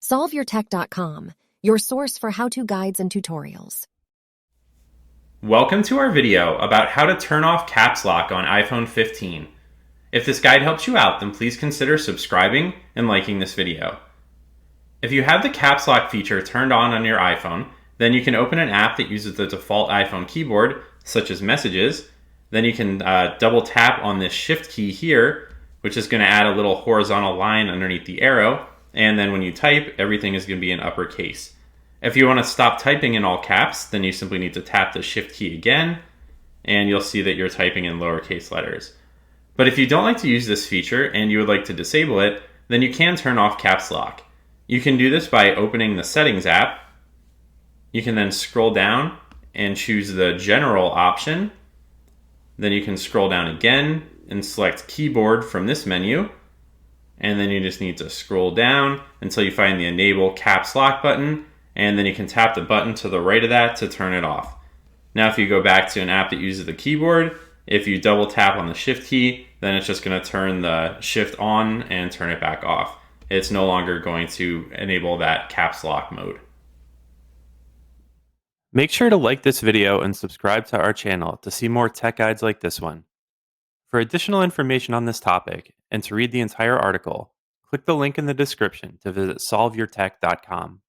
SolveYourTech.com, your source for how-to guides and tutorials. Welcome to our video about how to turn off caps lock on iPhone 15. If this guide helps you out, then please consider subscribing and liking this video. If you have the caps lock feature turned on your iPhone, then you can open an app that uses the default iPhone keyboard, such as Messages. Then you can double tap on this Shift key here, which is going to add a little horizontal line underneath the arrow. And then when you type, everything is going to be in uppercase. If you want to stop typing in all caps, then you simply need to tap the Shift key again, and you'll see that you're typing in lowercase letters. But if you don't like to use this feature and you would like to disable it, then you can turn off caps lock. You can do this by opening the Settings app. You can then scroll down and choose the General option. Then you can scroll down again and select Keyboard from this menu. And then you just need to scroll down until you find the Enable Caps Lock button, and then you can tap the button to the right of that to turn it off. Now if you go back to an app that uses the keyboard, if you double tap on the Shift key, then it's just going to turn the Shift on and turn it back off. It's no longer going to enable that caps lock mode. Make sure to like this video and subscribe to our channel to see more tech guides like this one. For additional information on this topic and to read the entire article, click the link in the description to visit solveyourtech.com.